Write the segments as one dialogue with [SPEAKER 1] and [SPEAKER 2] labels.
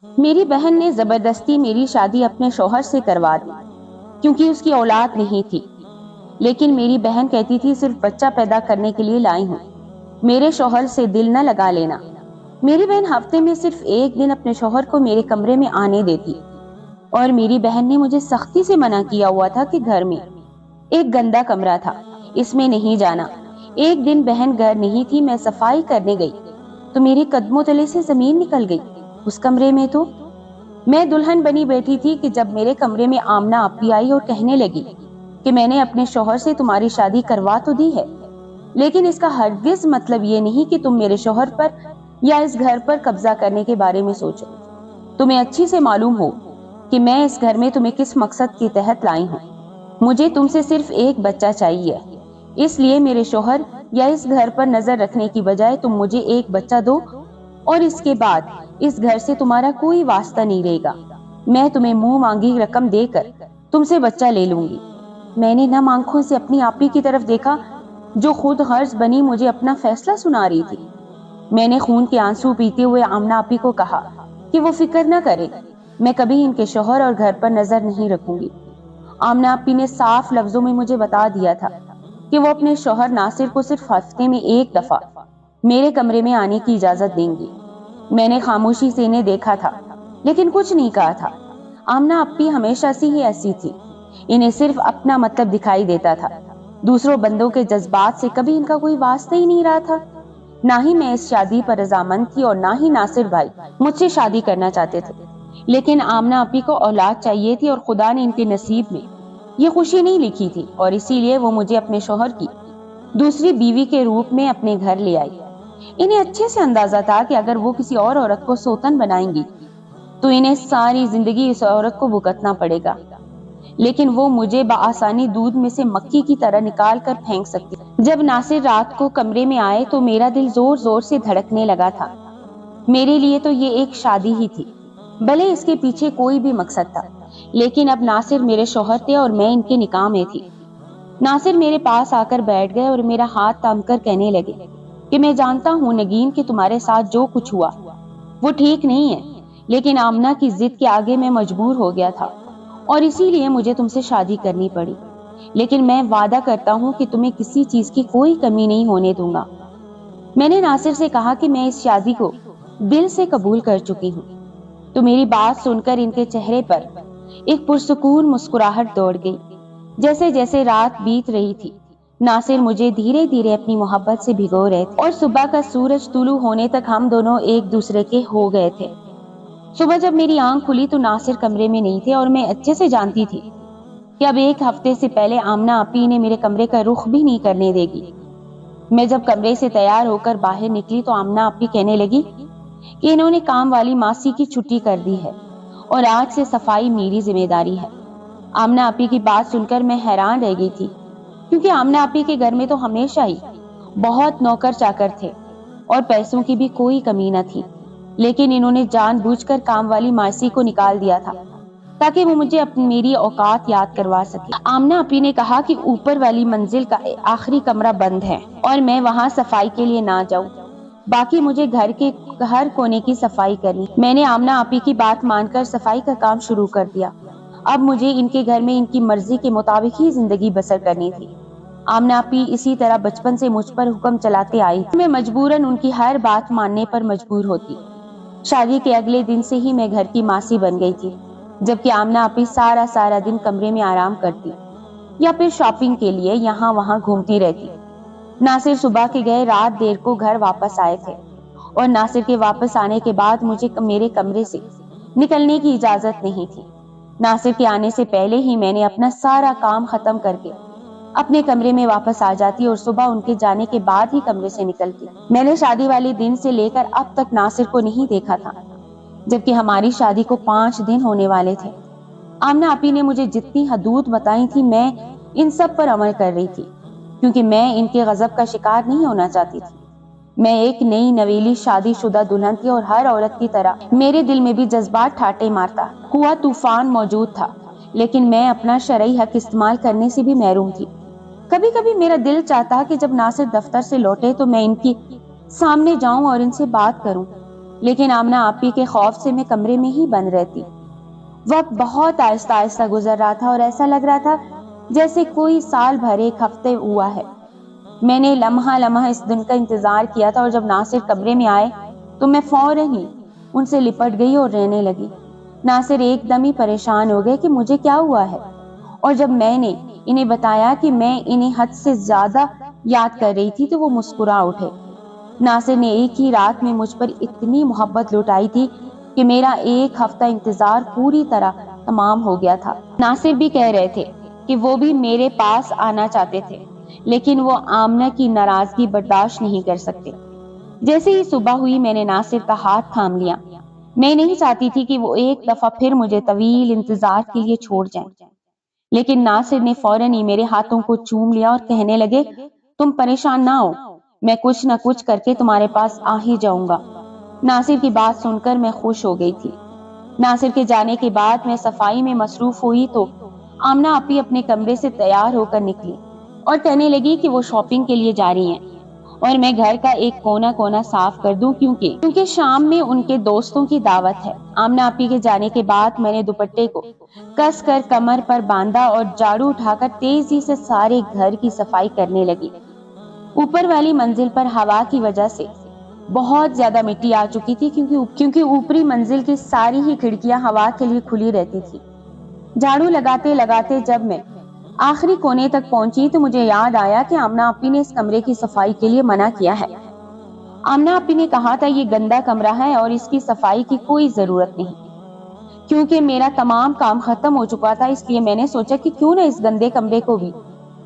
[SPEAKER 1] میری بہن نے زبردستی میری شادی اپنے شوہر سے کروا دی کیونکہ اس کی اولاد نہیں تھی، لیکن میری بہن کہتی تھی صرف بچہ پیدا کرنے کے لیے لائی ہوں، میرے شوہر سے دل نہ لگا لینا۔ میری بہن ہفتے میں صرف ایک دن اپنے شوہر کو میرے کمرے میں آنے دیتی، اور میری بہن نے مجھے سختی سے منع کیا ہوا تھا کہ گھر میں ایک گندا کمرہ تھا، اس میں نہیں جانا۔ ایک دن بہن گھر نہیں تھی، میں صفائی کرنے گئی تو میرے قدموں تلے سے زمین نکل گئی۔ اس کمرے میں تو میں دلہن بنی بیٹھی تھی کہ جب میرے کمرے میں آمنہ آپی آئی اور کہنے لگی کہ میں نے اپنے شوہر سے تمہاری شادی کروا تو دی ہے، لیکن اس کا ہرگز مطلب یہ نہیں کہ تم میرے شوہر پر یا اس گھر پر قبضہ کرنے کے بارے میں سوچو۔ تمہیں اچھی سے معلوم ہو کہ میں اس گھر میں تمہیں کس مقصد کے تحت لائی ہوں۔ مجھے تم سے صرف ایک بچہ چاہیے، اس لیے میرے شوہر یا اس گھر پر نظر رکھنے کی بجائے تم مجھے ایک بچہ دو، اور اس کے بعد اس گھر سے تمہارا کوئی واسطہ نہیں رہے گا۔ میں تمہیں منہ مانگی رقم دے کر تم سے بچہ لے لوں گی۔ میں نے نم آنکھوں سے اپنی آپی کی طرف دیکھا جو خود غرض بنی مجھے اپنا فیصلہ سنا رہی تھی۔ میں نے خون کے آنسو پیتے ہوئے آمنہ آپی کو کہا کہ وہ فکر نہ کرے، میں کبھی ان کے شوہر اور گھر پر نظر نہیں رکھوں گی۔ آمنہ آپی نے صاف لفظوں میں مجھے بتا دیا تھا کہ وہ اپنے شوہر ناصر کو صرف ہفتے میں ایک دفعہ میرے کمرے میں آنے کی اجازت دیں گی۔ میں نے خاموشی سے انہیں دیکھا تھا لیکن کچھ نہیں کہا تھا۔ آمنہ آپی ہمیشہ سے ہی ایسی تھی، انہیں صرف اپنا مطلب دکھائی دیتا تھا، دوسروں بندوں کے جذبات سے کبھی ان کا کوئی واسطہ ہی نہیں رہا تھا۔ نہ ہی میں اس شادی پر رضامند تھی اور نہ ہی ناصر بھائی مجھ سے شادی کرنا چاہتے تھے، لیکن آمنہ آپی کو اولاد چاہیے تھی اور خدا نے ان کے نصیب میں یہ خوشی نہیں لکھی تھی، اور اسی لیے وہ مجھے اپنے شوہر کی دوسری بیوی کے روپ میں اپنے گھر لے آئی۔ انہیں اچھے سے اندازہ تھا کہ اگر وہ کسی اور عورت کو سوتن بنائیں گی تو انہیں ساری زندگی اس عورت کو بھگتنا پڑے گا، لیکن وہ مجھے بآسانی دودھ میں سے مکھی کی طرح نکال کر پھینک سکتی۔ جب ناصر رات کو کمرے میں آئے تو میرا دل زور زور سے دھڑکنے لگا تھا۔ میرے لیے تو یہ ایک شادی ہی تھی، بھلے اس کے پیچھے کوئی بھی مقصد تھا، لیکن اب ناصر میرے شوہر تھے اور میں ان کے نکاح میں تھی۔ ناصر میرے پاس آ کر بیٹھ گئے اور میرا ہاتھ تھام کر کہنے لگے کہ میں جانتا ہوں نگین کہ تمہارے ساتھ جو کچھ ہوا وہ ٹھیک نہیں ہے، لیکن آمنہ کی ضد کے آگے میں مجبور ہو گیا تھا اور اسی لیے مجھے تم سے شادی کرنی پڑی، لیکن میں وعدہ کرتا ہوں کہ تمہیں کسی چیز کی کوئی کمی نہیں ہونے دوں گا۔ میں نے ناصر سے کہا کہ میں اس شادی کو دل سے قبول کر چکی ہوں۔ تو میری بات سن کر ان کے چہرے پر ایک پرسکون مسکراہٹ دوڑ گئی۔ جیسے جیسے رات بیت رہی تھی ناصر مجھے دھیرے دھیرے اپنی محبت سے بھگو رہے تھے، اور صبح کا سورج طلوع ہونے تک ہم دونوں ایک دوسرے کے ہو گئے تھے۔ صبح جب میری آنکھ کھلی تو ناصر کمرے میں نہیں تھے، اور میں اچھے سے جانتی تھی کہ اب ایک ہفتے سے پہلے آمنہ آپی نے میرے کمرے کا رخ بھی نہیں کرنے دے گی۔ میں جب کمرے سے تیار ہو کر باہر نکلی تو آمنہ آپی کہنے لگی کہ انہوں نے کام والی ماسی کی چھٹی کر دی ہے اور آج سے صفائی میری ذمہ داری ہے۔ آمنہ آپی کی بات سن کر میں حیران رہ گئی تھی، کیونکہ آمنہ آپی کے گھر میں تو ہمیشہ ہی بہت نوکر چاکر تھے اور پیسوں کی بھی کوئی کمی نہ تھی، لیکن انہوں نے جان بوجھ کر کام والی ماسی کو نکال دیا تھا تاکہ وہ مجھے میری اوقات یاد کروا سکے۔ آمنہ آپی نے کہا کہ اوپر والی منزل کا آخری کمرہ بند ہے اور میں وہاں صفائی کے لیے نہ جاؤں، باقی مجھے گھر کے ہر کونے کی صفائی کرنی۔ میں نے آمنہ آپی کی بات مان کر صفائی کا کام شروع کر دیا۔ اب مجھے ان کے گھر میں ان کی مرضی کے مطابق ہی زندگی بسر کرنی تھی۔ آمنہ آپی اسی طرح بچپن سے مجھ پر حکم چلاتے آئی تھی، میں مجبوراً ان کی ہر بات ماننے پر مجبور ہوتی۔ شادی کے اگلے دن سے ہی میں گھر کی ماسی بن گئی تھی، جبکہ آمنہ آپی سارا دن کمرے میں آرام کرتی یا پھر شاپنگ کے لیے یہاں وہاں گھومتی رہتی۔ ناصر صبح کے گئے رات دیر کو گھر واپس آئے تھے، اور ناصر کے واپس آنے کے بعد مجھے میرے کمرے سے نکلنے کی اجازت نہیں تھی۔ ناصر کے آنے سے پہلے ہی میں نے اپنا سارا کام ختم کر کے اپنے کمرے میں واپس آ جاتی اور صبح ان کے جانے کے بعد ہی کمرے سے نکلتی۔ میں نے شادی والے دن سے لے کر اب تک ناصر کو نہیں دیکھا تھا، جبکہ ہماری شادی کو 5 دن ہونے والے تھے۔ آمنہ آپی نے مجھے جتنی حدود بتائی تھی میں ان سب پر عمل کر رہی تھی، کیونکہ میں ان کے غضب کا شکار نہیں ہونا چاہتی تھی۔ میں ایک نئی نویلی شادی شدہ دلہن تھی اور ہر عورت کی طرح میرے دل میں بھی جذبات ٹھاٹے مارتا ہوا طوفان موجود تھا، لیکن میں اپنا شرعی حق استعمال کرنے سے بھی محروم تھی۔ کبھی کبھی میرا دل چاہتا کہ جب ناصر دفتر سے لوٹے تو میں ان کے سامنے جاؤں اور ان سے بات کروں، لیکن آمنہ آپی کے خوف سے میں کمرے میں ہی بند رہتی۔ وقت بہت آہستہ آہستہ گزر رہا تھا اور ایسا لگ رہا تھا جیسے کوئی سال بھر ایک ہفتے ہوا ہے۔ میں نے لمحہ لمحہ اس دن کا انتظار کیا تھا، اور جب ناصر کمرے میں آئے تو میں فوراً ہی ان سے لپٹ گئی اور رونے لگی۔ ناصر ایک دم ہی پریشان ہو گئے کہ مجھے کیا ہوا ہے، اور جب میں نے انہیں بتایا کہ میں انہیں حد سے زیادہ یاد کر رہی تھی تو وہ مسکرا اٹھے۔ ناصر نے ایک ہی رات میں مجھ پر اتنی محبت لٹائی تھی کہ میرا ایک ہفتہ انتظار پوری طرح تمام ہو گیا تھا۔ ناصر بھی کہہ رہے تھے کہ وہ بھی میرے پاس آنا چاہتے تھے، لیکن وہ آمنہ کی ناراضگی برداشت نہیں کر سکتے۔ جیسے ہی صبح ہوئی میں نے ناصر کا ہاتھ تھام لیا۔ میں نہیں چاہتی تھی کہ وہ ایک دفعہ پھر مجھے طویل انتظار کے لیے چھوڑ جائیں، لیکن ناصر نے فوراً ہی میرے ہاتھوں کو چوم لیا اور کہنے لگے، تم پریشان نہ ہو، میں کچھ نہ کچھ کر کے تمہارے پاس آ ہی جاؤں گا۔ ناصر کی بات سن کر میں خوش ہو گئی تھی۔ ناصر کے جانے کے بعد میں صفائی میں مصروف ہوئی تو آمنہ آپی اپنے کمرے سے تیار ہو کر نکلی اور کہنے لگی کہ وہ شاپنگ کے لیے جا رہی ہیں اور میں گھر کا ایک کونا کونا صاف کر دوں کیونکہ شام میں ان کے دوستوں کی دعوت ہے۔ آمنہ آپی کے جانے کے بعد میں نے دوپٹے کو کس کر کمر پر باندھا اور جھاڑو اٹھا کر تیزی سے سارے گھر کی صفائی کرنے لگی۔ اوپر والی منزل پر ہوا کی وجہ سے بہت زیادہ مٹی آ چکی تھی کیونکہ اوپری منزل کی ساری ہی کھڑکیاں ہوا کے لیے کھلی رہتی تھی۔ جھاڑو لگاتے لگاتے جب میں آخری کونے تک پہنچی تو مجھے یاد آیا کہ آمنہ آپی نے اس کمرے کی صفائی کے لیے منع کیا ہے۔ آمنہ آپی نے کہا تھا یہ گندا کمرہ ہے اور اس کی صفائی کی کوئی ضرورت نہیں۔ کیونکہ میرا تمام کام ختم ہو چکا تھا، اس لیے میں نے سوچا کہ کیوں نہ اس گندے کمرے کو بھی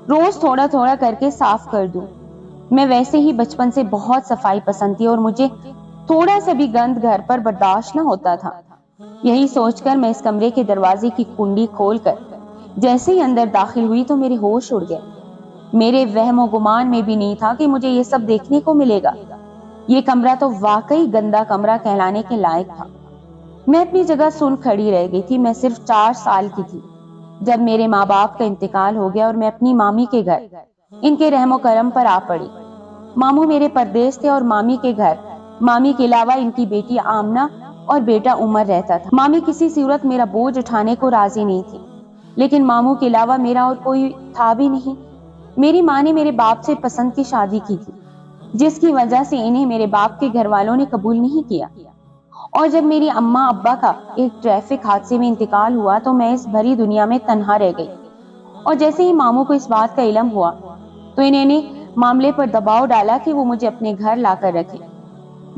[SPEAKER 1] روز تھوڑا تھوڑا کر کے صاف کر دوں۔ میں ویسے ہی بچپن سے بہت صفائی پسند تھی اور مجھے تھوڑا سا بھی گند گھر پر برداشت نہ ہوتا تھا۔ یہی سوچ کر میں اس کمرے کے دروازے کی کنڈی کھول کر جیسے ہی اندر داخل ہوئی تو میرے ہوش اڑ گئے۔ میرے وہم و گمان میں بھی نہیں تھا کہ مجھے یہ سب دیکھنے کو ملے گا۔ یہ کمرہ تو واقعی گندا کمرہ کہلانے کے لائق تھا۔ میں اپنی جگہ سن کھڑی رہ گئی تھی۔ میں صرف 4 سال کی تھی جب میرے ماں باپ کا انتقال ہو گیا اور میں اپنی مامی کے گھر ان کے رحم و کرم پر آ پڑی۔ ماموں میرے پردیس تھے اور مامی کے گھر مامی کے علاوہ ان کی بیٹی آمنہ اور بیٹا عمر رہتا تھا۔ مامی کسی صورت میرا بوجھ اٹھانے کو راضی نہیں تھی، لیکن ماموں کے علاوہ میرا اور کوئی تھا بھی نہیں۔ میری ماں نے میرے باپ سے پسند کی شادی کی تھی، جس کی وجہ سے انہیں میرے باپ کے گھر والوں نے قبول نہیں کیا، اور جب میری اماں ابا کا ایک ٹریفک حادثے میں انتقال ہوا تو میں اس بھری دنیا میں تنہا رہ گئی۔ اور جیسے ہی ماموں کو اس بات کا علم ہوا تو انہوں نے معاملے پر دباؤ ڈالا کہ وہ مجھے اپنے گھر لا کر رکھے۔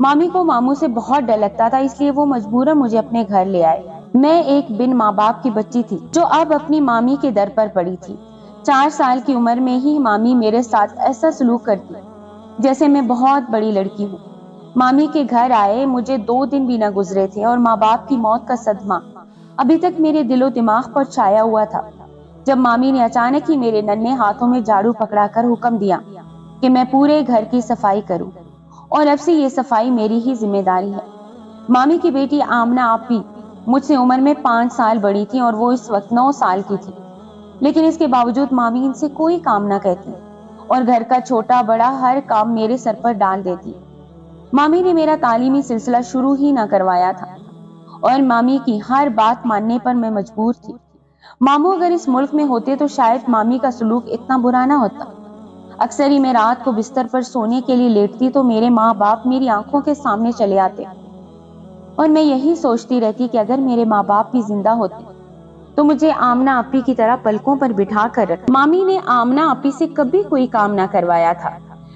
[SPEAKER 1] مامی کو ماموں سے بہت ڈر لگتا تھا، اس لیے وہ مجبوراً مجھے اپنے گھر لے آئے۔ میں ایک بن ماں باپ کی بچی تھی جو اب اپنی مامی کے در پر پڑی تھی۔ 4 سال کی عمر میں ہی مامی میرے ساتھ ایسا سلوک کرتی جیسے میں بہت بڑی لڑکی ہوں۔ مامی کے گھر آئے مجھے 2 دن بھی نہ گزرے تھے اور ماں باپ کی موت کا صدمہ ابھی تک میرے دل و دماغ پر چھایا ہوا تھا، جب مامی نے اچانک ہی میرے ننھے ہاتھوں میں جھاڑو پکڑا کر حکم دیا کہ میں پورے گھر کی صفائی کروں، اور اب سے یہ صفائی میری ہی ذمہ داری ہے۔ مامی کی بیٹی آمنہ آپی مجھ سے عمر میں 5 سال بڑی تھی اور وہ اس وقت 9 سال کی تھی، لیکن اس کے باوجود مامی ان سے کوئی کام نہ کہتی اور گھر کا چھوٹا بڑا ہر کام میرے سر پر ڈال دیتی۔ مامی نے میرا تعلیمی سلسلہ شروع ہی نہ کروایا تھا اور مامی کی ہر بات ماننے پر میں مجبور تھی۔ ماموں اگر اس ملک میں ہوتے تو شاید مامی کا سلوک اتنا برا نہ ہوتا۔ اکثر ہی میں رات کو بستر پر سونے کے لیے لیٹتی تو میرے ماں باپ میری آنکھوں کے سامنے چلے آتے اور میں یہی سوچتی رہتی کہ اگر میرے ماں باپ بھی زندہ ہوتے تو مجھے آمنہ آپی کی طرح پلکوں پر بٹھا کر رکھا۔ مامی نے آمنہ آپی سے کبھی کوئی کام نہ کروایا تھا،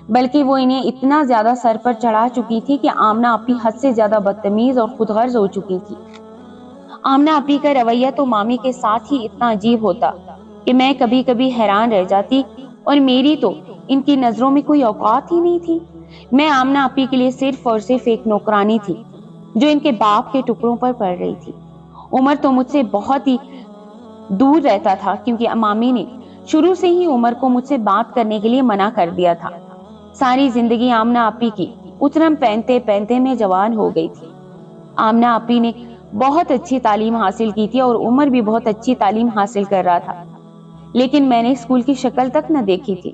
[SPEAKER 1] بلکہ وہ انہیں اتنا زیادہ سر پر چڑھا چکی تھی کہ آمنہ آپی حد سے زیادہ بدتمیز اور خود غرض ہو چکی تھی۔ آمنہ آپی کا رویہ تو مامی کے ساتھ ہی اتنا عجیب ہوتا کہ میں کبھی کبھی حیران رہ جاتی، اور میری تو ان کی نظروں میں کوئی اوقات ہی نہیں تھی۔ میں آمنہ آپی کے لیے صرف اور صرف ایک نوکرانی تھی جو ان کے باپ کے ٹکڑوں پر پڑ رہی تھی۔ عمر تو مجھ سے بہت ہی دور رہتا تھا کیونکہ مامی نے شروع سے ہی عمر کو مجھ سے بات کرنے کے لیے منع کر دیا تھا۔ ساری زندگی آمنہ آپی کی اترم پہنتے پہنتے میں جوان ہو گئی تھی۔ آمنہ آپی نے بہت اچھی تعلیم حاصل کی تھی اور عمر بھی بہت اچھی تعلیم حاصل کر رہا تھا، لیکن میں نے اسکول کی شکل تک نہ دیکھی تھی۔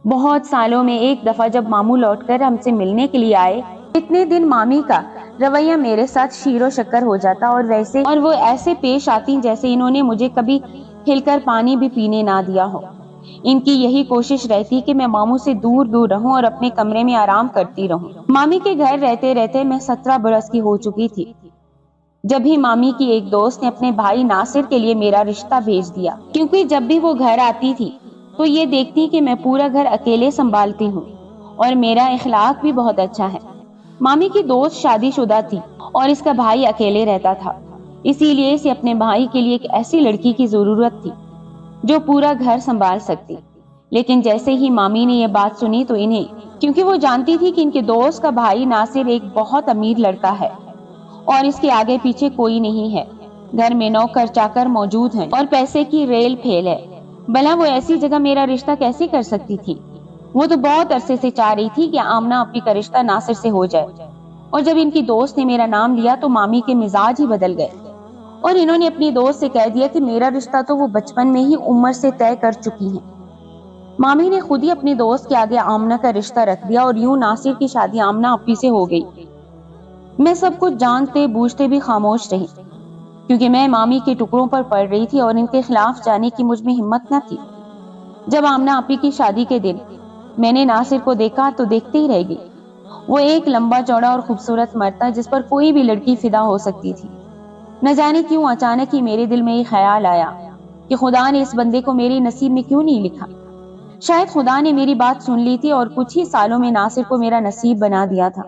[SPEAKER 1] بہت سالوں میں ایک دفعہ جب ماموں لوٹ کر ہم سے ملنے کے لیے آئے، اتنے دن مامی کا رویہ میرے ساتھ شیر و شکر ہو جاتا اور وہ ایسے پیش آتی جیسے انہوں نے مجھے کبھی ہل کر پانی بھی پینے نہ دیا ہو۔ ان کی یہی کوشش رہتی کہ میں ماموں سے دور دور رہوں اور اپنے کمرے میں آرام کرتی رہوں۔ مامی کے گھر رہتے رہتے میں 17 برس کی ہو چکی تھی جب ہی مامی کی ایک دوست نے اپنے بھائی ناصر کے لیے میرا رشتہ بھیج دیا، کیونکہ جب بھی وہ گھر آتی تھی تو یہ دیکھتی کہ میں پورا گھر اکیلے سنبھالتی ہوں اور میرا اخلاق بھی بہت اچھا ہے۔ مامی کی دوست شادی شدہ تھی اور اس کا بھائی اکیلے رہتا تھا، اسی لیے اسے اپنے بھائی کے لیے ایک ایسی لڑکی کی ضرورت تھی جو پورا گھر سنبھال سکتی۔ لیکن جیسے ہی مامی نے یہ بات سنی تو کیونکہ وہ جانتی تھی کہ ان کے دوست کا بھائی ناصر ایک بہت امیر لڑکا ہے اور اس کے آگے پیچھے کوئی نہیں ہے، گھر میں نوکر چاکر موجود ہیں اور پیسے کی ریل پھیل ہے، بھلا وہ ایسی جگہ میرا رشتہ کیسے کر سکتی تھی؟ وہ تو بہت عرصے سے چاہ رہی تھی کہ آمنہ اپی کا رشتہ ناصر سے ہو جائے، اور جب ان کی دوست نے میرا نام لیا تو مامی کے مزاج ہی بدل گئے اور انہوں نے اپنی دوست سے کہہ دیا کہ میرا رشتہ تو وہ بچپن میں ہی عمر سے طے کر چکی ہیں۔ مامی نے خود ہی اپنی دوست کے آگے آمنہ کا رشتہ رکھ دیا اور یوں ناصر کی شادی آمنہ اپی سے ہو گئی۔ میں سب کچھ جانتے بوجھتے بھی خاموش رہی، کیونکہ میں مامی کے ٹکڑوں پر پڑ رہی تھی اور ان کے خلاف جانے کی مجھ میں ہمت نہ تھی۔ جب آمنہ اپی کی شادی کے دن میں نے ناصر کو دیکھا تو دیکھتے ہی رہ گئی۔ وہ ایک لمبا چوڑا اور خوبصورت مرد تھا جس پر کوئی بھی لڑکی فدا ہو سکتی تھی۔ نہ جانے کیوں اچانک ہی میرے دل میں یہ خیال آیا کہ خدا نے اس بندے کو میرے نصیب میں کیوں نہیں لکھا؟ شاید خدا نے میری بات سن لی تھی اور کچھ ہی سالوں میں ناصر کو میرا نصیب بنا دیا تھا۔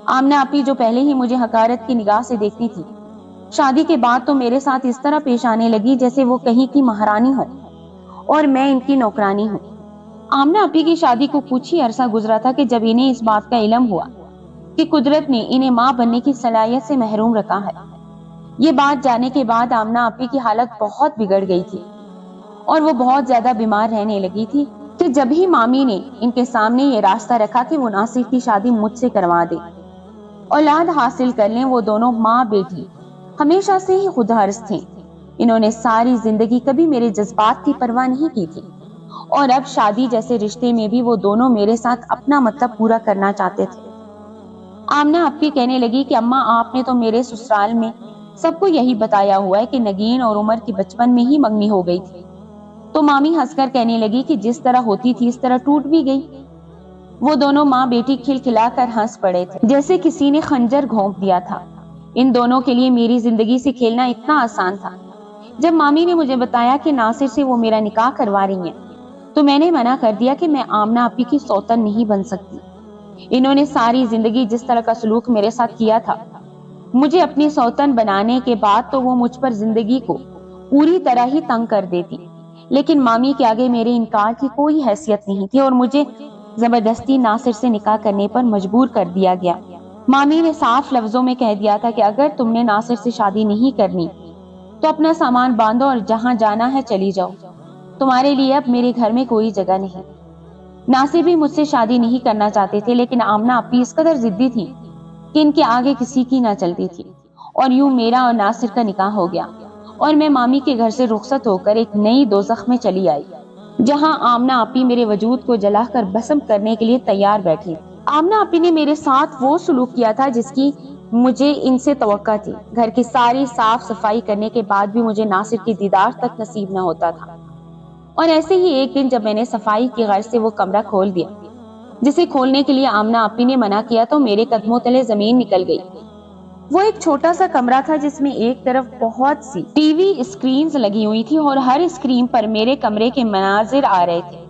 [SPEAKER 1] آمنہ اپی جو پہلے ہی مجھے حقارت کی نگاہ سے دیکھتی تھی، شادی کے بعد تو میرے ساتھ اس طرح پیش آنے لگی جیسے وہ کہیں کی مہارانی ہو اور میں ان کی نوکرانی ہوں۔ آمنہ اپی کی شادی کو کچھ ہی عرصہ گزرا تھا کہ جب انہیں اس بات کا علم ہوا کہ قدرت نے انہیں ماں بننے کی صلاحیت سے محروم رکھا ہے۔ یہ بات جاننے کے بعد آمنہ اپی کی حالت بہت بگڑ گئی تھی اور وہ بہت زیادہ بیمار رہنے لگی تھی کہ جب ہی مامی نے ان کے سامنے یہ راستہ رکھا کہ وہ ناصر کی شادی مجھ سے کروا دے، اولاد حاصل کر لیں۔ وہ دونوں ماں بیٹی ہمیشہ سے ہی خود غرض تھے، انہوں نے ساری زندگی کبھی میرے جذبات کی پرواہ نہیں کی تھی، اور اب شادی جیسے رشتے میں بھی وہ دونوں میرے ساتھ اپنا مطلب پورا کرنا چاہتے تھے۔ آمنہ اپی کہنے لگی کہ اماں آپ نے تو میرے سسرال میں سب کو یہی بتایا ہوا ہے کہ نگین اور عمر کی بچپن میں ہی منگنی ہو گئی تھی۔ تو مامی ہنس کر کہنے لگی کہ جس طرح ہوتی تھی اس طرح ٹوٹ بھی گئی۔ وہ دونوں ماں بیٹی کھل کھلا کر ہنس پڑے تھے جیسے کسی نے خنجر گھونپ دیا تھا۔ ان دونوں کے لیے میری زندگی سے کھیلنا اتنا آسان تھا۔ جب مامی نے مجھے بتایا کہ ناصر سے وہ میرا نکاح کروا رہی ہیں تو میں نے منع کر دیا کہ میں آمنہ اپی کی سوتن نہیں بن سکتی۔ انہوں نے ساری زندگی جس طرح کا سلوک میرے ساتھ کیا تھا، مجھے اپنی سوتن بنانے کے بعد تو وہ مجھ پر زندگی کو پوری طرح ہی تنگ کر دیتی، لیکن مامی کے آگے میرے انکار کی کوئی حیثیت نہیں تھی اور مجھے زبردستی ناصر سے نکاح کرنے پر مجبور کر دیا گیا۔ مامی نے صاف لفظوں میں کہہ دیا تھا کہ اگر تم نے ناصر سے شادی نہیں کرنی تو اپنا سامان باندھو اور جہاں جانا ہے چلی جاؤ، تمہارے لیے اب میرے گھر میں کوئی جگہ نہیں۔ ناصر بھی مجھ سے شادی نہیں کرنا چاہتے تھے، لیکن آمنہ اپی اس قدر ضدی تھی کہ ان کے آگے کسی کی نہ چلتی تھی، اور یوں میرا اور ناصر کا نکاح ہو گیا اور میں مامی کے گھر سے رخصت ہو کر ایک نئی دوزخ میں چلی آئی جہاں آمنہ اپی میرے وجود کو جلا کر بھسم کرنے کے لیے تیار بیٹھی۔ آمنہ اپی نے میرے ساتھ وہ سلوک کیا تھا جس کی مجھے ان سے توقع تھی۔ گھر کی ساری صاف صفائی کرنے کے بعد بھی مجھے ناصر کی دیدار تک نصیب نہ ہوتا تھا، اور ایسے ہی ایک دن جب میں نے صفائی کی غرض سے وہ کمرہ کھول دیا جسے کھولنے کے لیے آمنہ اپی نے منع کیا تو میرے قدموں تلے زمین نکل گئی۔ وہ ایک چھوٹا سا کمرہ تھا جس میں ایک طرف بہت سی ٹی وی اسکرینز لگی ہوئی تھی اور ہر اسکرین پر میرے کمرے کے مناظر آ رہے تھے۔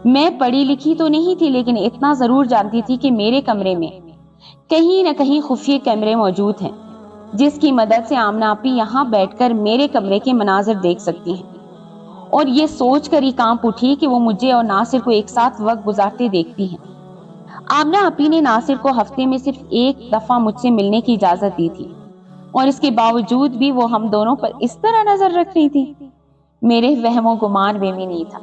[SPEAKER 1] میں پڑھی لکھی تو نہیں تھی، لیکن اتنا ضرور جانتی تھی کہ میرے کمرے میں کہیں نہ کہیں خفیہ کیمرے موجود ہیں جس کی مدد سے آمنہ اپی یہاں بیٹھ کر میرے کمرے کے مناظر دیکھ سکتی ہیں، اور یہ سوچ کر ہی کانپ اٹھی کہ وہ مجھے اور ناصر کو ایک ساتھ وقت گزارتے دیکھتی ہیں۔ آمنہ اپی نے ناصر کو ہفتے میں صرف ایک دفعہ مجھ سے ملنے کی اجازت دی تھی، اور اس کے باوجود بھی وہ ہم دونوں پر اس طرح نظر رکھ رہی تھی۔ میرے وہم و گمان میں نہیں تھا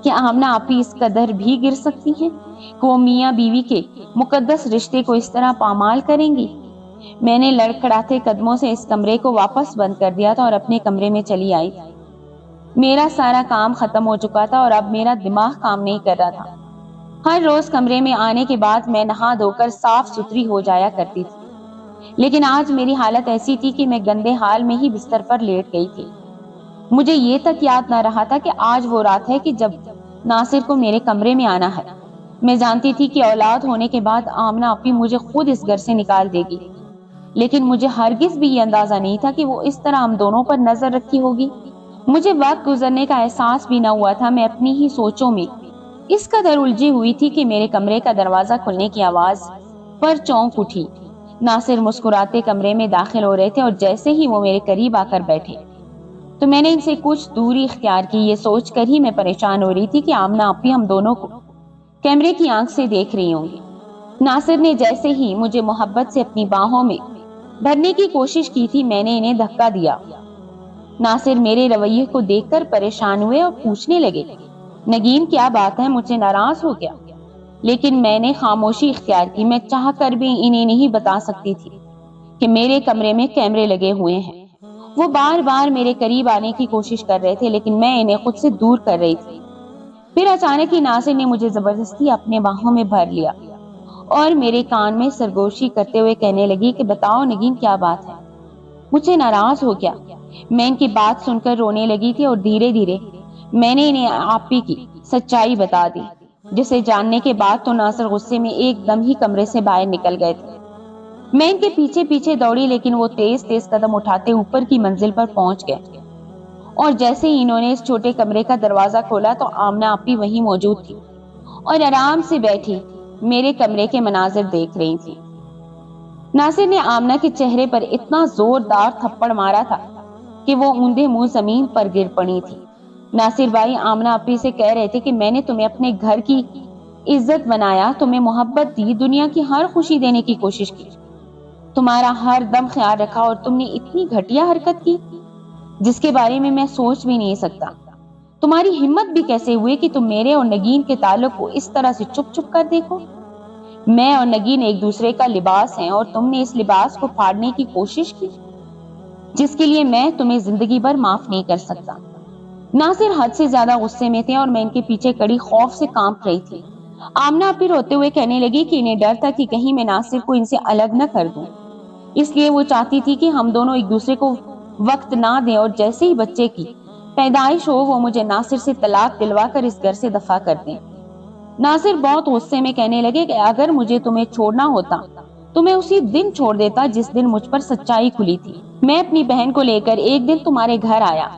[SPEAKER 1] کہ آمنہ اپی اس قدر بھی گر سکتی ہیں کہ وہ میاں بیوی کے مقدس رشتے کو اس طرح پامال کریں گی۔ میں نے لڑکھڑاتے قدموں سے اس کمرے کو واپس بند کر دیا تھا اور اپنے کمرے میں چلی آئی تھی۔ میرا سارا کام ختم ہو چکا تھا اور اب میرا دماغ کام نہیں کر رہا تھا۔ ہر روز کمرے میں آنے کے بعد میں نہا دھو کر صاف ستھری ہو جایا کرتی تھی لیکن آج میری حالت ایسی تھی کہ میں گندے حال میں ہی بستر پر لیٹ گئی تھی۔ مجھے یہ تک یاد نہ رہا تھا کہ آج وہ رات ہے کہ جب ناصر کو میرے کمرے میں آنا ہے۔ میں جانتی تھی کہ اولاد ہونے کے بعد آمنہ آپی مجھے خود اس گھر سے نکال دے گی، لیکن مجھے ہرگز بھی یہ اندازہ نہیں تھا کہ وہ اس طرح ہم دونوں پر نظر رکھی ہوگی۔ مجھے وقت گزرنے کا احساس بھی نہ ہوا تھا۔ میں اپنی ہی سوچوں میں اس قدر الجھی ہوئی تھی کہ میرے کمرے کا دروازہ کھلنے کی آواز پر چونک اٹھی۔ ناصر مسکراتے کمرے میں داخل ہو رہے تھے اور جیسے ہی وہ میرے قریب آ کر بیٹھے تو میں نے ان سے کچھ دوری اختیار کی۔ یہ سوچ کر ہی میں پریشان ہو رہی تھی کہ آمنہ آپی ہم دونوں کو کیمرے کی آنکھ سے دیکھ رہی ہوں گی۔ ناصر نے جیسے ہی مجھے محبت سے اپنی باہوں میں بھرنے کی کوشش کی تھی، میں نے انہیں دھکا دیا۔ ناصر میرے رویے کو دیکھ کر پریشان ہوئے اور پوچھنے لگے، نگین کیا بات ہے، مجھے ناراض ہو گیا؟ لیکن میں نے خاموشی اختیار کی۔ میں چاہ کر بھی انہیں نہیں بتا سکتی تھی کہ میرے کمرے میں کیمرے لگے ہوئے ہیں۔ وہ بار بار میرے قریب آنے کی کوشش کر رہے تھے لیکن میں انہیں خود سے دور کر رہی تھی۔ پھر اچانک ہی ناصر نے مجھے زبردستی اپنے باہوں میں بھر لیا اور میرے کان میں سرگوشی کرتے ہوئے کہنے لگی کہ بتاؤ نگین کیا بات ہے، مجھے ناراض ہو گیا؟ میں ان کی بات سن کر رونے لگی تھی اور دھیرے دھیرے میں نے انہیں آپی کی سچائی بتا دی، جسے جاننے کے بعد تو ناصر غصے میں ایک دم ہی کمرے سے باہر نکل گئے تھے۔ میں ان کے پیچھے پیچھے دوڑی لیکن وہ تیز تیز قدم اٹھاتے اوپر کی منزل پر پہنچ گئے اور جیسے ہی انہوں نے اس چھوٹے کمرے کا دروازہ کھولا تو آمنہ آپی وہیں موجود تھی اور آرام سے بیٹھی میرے کمرے کے مناظر دیکھ رہی تھی۔ ناصر نے آمنہ کے چہرے پر اتنا زوردار تھپڑ مارا تھا کہ وہ اوندے منہ زمین پر گر پڑی تھی۔ ناصر بھائی آمنہ آپی سے کہہ رہے تھے کہ میں نے تمہیں اپنے گھر کی عزت بنایا، تمہیں محبت دی، دنیا کی ہر خوشی دینے کی کوشش کی، تمہارا ہر دم خیال رکھا، اور تم نے اتنی گھٹیا حرکت کی جس کے بارے میں سوچ بھی نہیں سکتا۔ تمہاری ہمت بھی کیسے ہوئی کہ تم میرے اور نگین کے تعلق کو اس طرح سے چھپ چھپ کر دیکھو؟ میں اور نگین ایک دوسرے کا لباس ہیں اور تم نے اس لباس کو پھاڑنے کی کوشش کی جس کے لیے میں تمہیں زندگی بھر معاف نہیں کر سکتا۔ ناصر حد سے زیادہ غصے میں تھے اور میں ان کے پیچھے کڑی خوف سے کانپ رہی تھی۔ آمنہ آپی روتے ہوئے کہنے لگی کہ انہیں ڈر تھا کہ کہیں میں ناصر کو ان سے الگ نہ کر دوں، اس لیے وہ چاہتی تھی کہ ہم دونوں ایک دوسرے کو وقت نہ دیں، اور جیسے ہی بچے کی پیدائش ہو وہ مجھے ناصر سے طلاق دلوا کر اس گھر سے دفع کر دیں۔ ناصر بہت غصے میں کہنے لگے کہ اگر مجھے تمہیں چھوڑنا ہوتا تو میں اسی دن چھوڑ دیتا جس دن مجھ پر سچائی کھلی تھی۔ میں اپنی بہن کو لے کر ایک دن تمہارے گھر آیا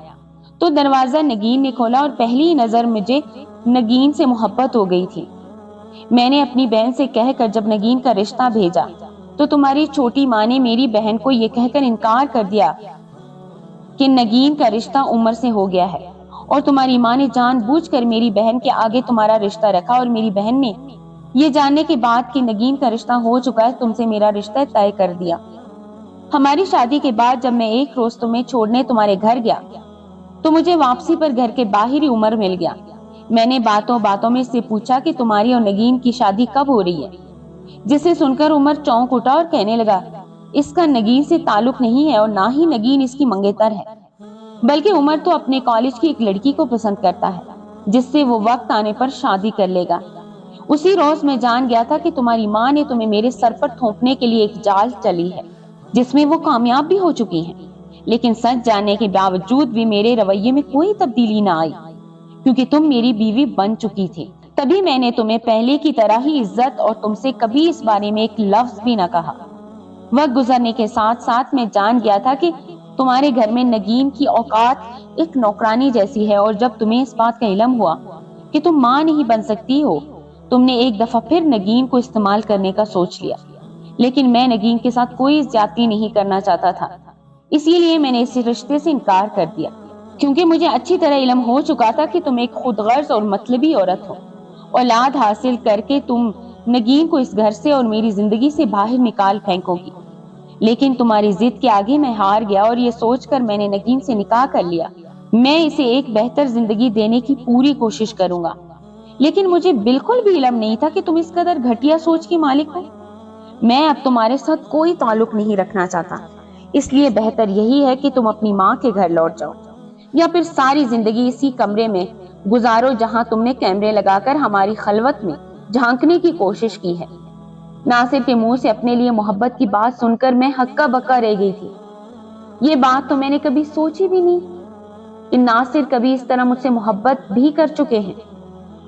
[SPEAKER 1] تو دروازہ نگین نے کھولا اور پہلی نظر مجھے نگین سے محبت ہو گئی تھی۔ میں نے اپنی بہن سے کہہ کر جب نگین کا رشتہ بھیجا تو تمہاری چھوٹی ماں نے میری بہن کو یہ کہہ کر انکار کر دیا کہ نگین کا رشتہ عمر سے ہو گیا ہے، اور تمہاری ماں نے جان بوجھ کر میری بہن کے آگے تمہارا رشتہ رکھا، اور میری بہن نے یہ جاننے کے بعد کہ نگین کا رشتہ ہو چکا ہے تم سے میرا رشتہ طے کر دیا۔ ہماری شادی کے بعد جب میں ایک روز تمہیں چھوڑنے تمہارے گھر گیا تو مجھے واپسی پر گھر کے باہر ہی عمر مل گیا۔ میں نے باتوں باتوں میں سے پوچھا کہ تمہاری اور نگین کی شادی کب ہو رہی ہے، جسے سن کر عمر چونک اٹھا اور کہنے لگا اس کا نگین سے تعلق نہیں ہے اور نہ ہی نگین اس کی منگیتر ہے، بلکہ عمر تو اپنے کالج کی ایک لڑکی کو پسند کرتا ہے جس سے وہ وقت آنے پر شادی کر لے گا۔ اسی روز میں جان گیا تھا کہ تمہاری ماں نے تمہیں میرے سر پر تھوپنے کے لیے ایک جال چلی ہے جس میں وہ کامیاب بھی ہو چکی ہیں، لیکن سچ جاننے کے باوجود بھی میرے رویے میں کوئی تبدیلی نہ آئی کیونکہ تم میری بیوی بن چکی تھی۔ تبھی میں نے تمہیں پہلے کی طرح ہی عزت اور تم سے کبھی اس بارے میں ایک لفظ بھی نہ کہا۔ وقت گزرنے کے ساتھ ساتھ میں جان گیا تھا کہ تمہارے گھر میں نگین کی اوقات ایک نوکرانی جیسی ہے، اور جب تمہیں اس بات کا علم ہوا کہ تم ماں نہیں بن سکتی ہو تم نے ایک دفعہ پھر نگین کو استعمال کرنے کا سوچ لیا، لیکن میں نگین کے ساتھ کوئی زیادتی نہیں کرنا چاہتا تھا، اسی لیے میں نے اس رشتے سے انکار کر دیا کیونکہ مجھے اچھی طرح علم ہو چکا تھا کہ تم ایک خود غرض اور مطلبی عورت ہو۔ اولاد حاصل کر کے تم نگین کو اس گھر سے اور میری زندگی سے باہر نکال پھینکو گی، لیکن تمہاری ضد کے آگے میں ہار گیا اور یہ سوچ کر میں نے نگین سے نکاح کر لیا۔ میں اسے ایک بہتر زندگی دینے کی پوری کوشش کروں گا، لیکن مجھے بالکل بھی علم نہیں تھا کہ تم اس قدر گھٹیا سوچ کی مالک ہو۔ میں اب تمہارے ساتھ کوئی تعلق نہیں رکھنا چاہتا، اس لیے بہتر یہی ہے کہ تم اپنی ماں کے گھر لوٹ جاؤ یا پھر ساری زندگی اسی کمرے میں گزارو جہاں تم نے کیمرے لگا کر ہماری خلوت میں جھانکنے کی کوشش کی ہے۔ ناصر کے منہ سے اپنے لیے محبت کی بات سن کر میں ہکا بکا رہ گئی تھی۔ یہ بات تو میں نے کبھی سوچی بھی نہیں کہ ناصر کبھی اس طرح مجھ سے محبت بھی کر چکے ہیں۔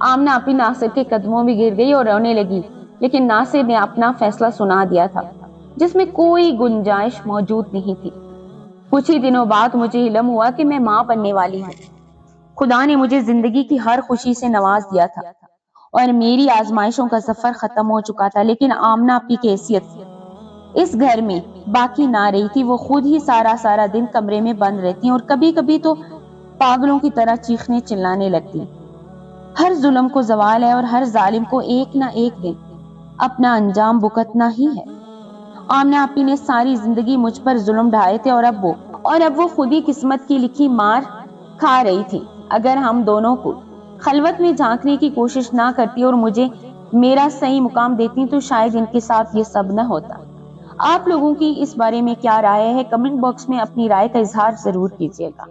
[SPEAKER 1] آمنہ اپنی ناصر کے قدموں میں گر گئی اور رونے لگی، لیکن ناصر نے اپنا فیصلہ سنا دیا تھا جس میں کوئی گنجائش موجود نہیں تھی۔ کچھ ہی دنوں بعد مجھے علم ہوا کہ میں ماں بننے والی ہوں۔ خدا نے مجھے زندگی کی ہر خوشی سے نواز دیا تھا اور میری آزمائشوں کا سفر ختم ہو چکا تھا، لیکن آمنہ اپنی کی حیثیت اس گھر میں باقی نہ رہی تھی۔ وہ خود ہی سارا دن کمرے میں بند رہتی اور کبھی کبھی تو پاگلوں کی طرح چیخنے چلانے لگتی۔ ہر ظلم کو زوال ہے اور ہر ظالم کو ایک نہ ایک دن اپنا انجام بھگتنا ہی ہے۔ آمنہ آپی نے ساری زندگی مجھ پر ظلم ڈھائے تھے اور اب وہ خود ہی قسمت کی لکھی مار کھا رہی تھی۔ اگر ہم دونوں کو خلوت میں جھانکنے کی کوشش نہ کرتی اور مجھے میرا صحیح مقام دیتی تو شاید ان کے ساتھ یہ سب نہ ہوتا۔ آپ لوگوں کی اس بارے میں کیا رائے ہے؟ کمنٹ باکس میں اپنی رائے کا اظہار ضرور کیجیے گا۔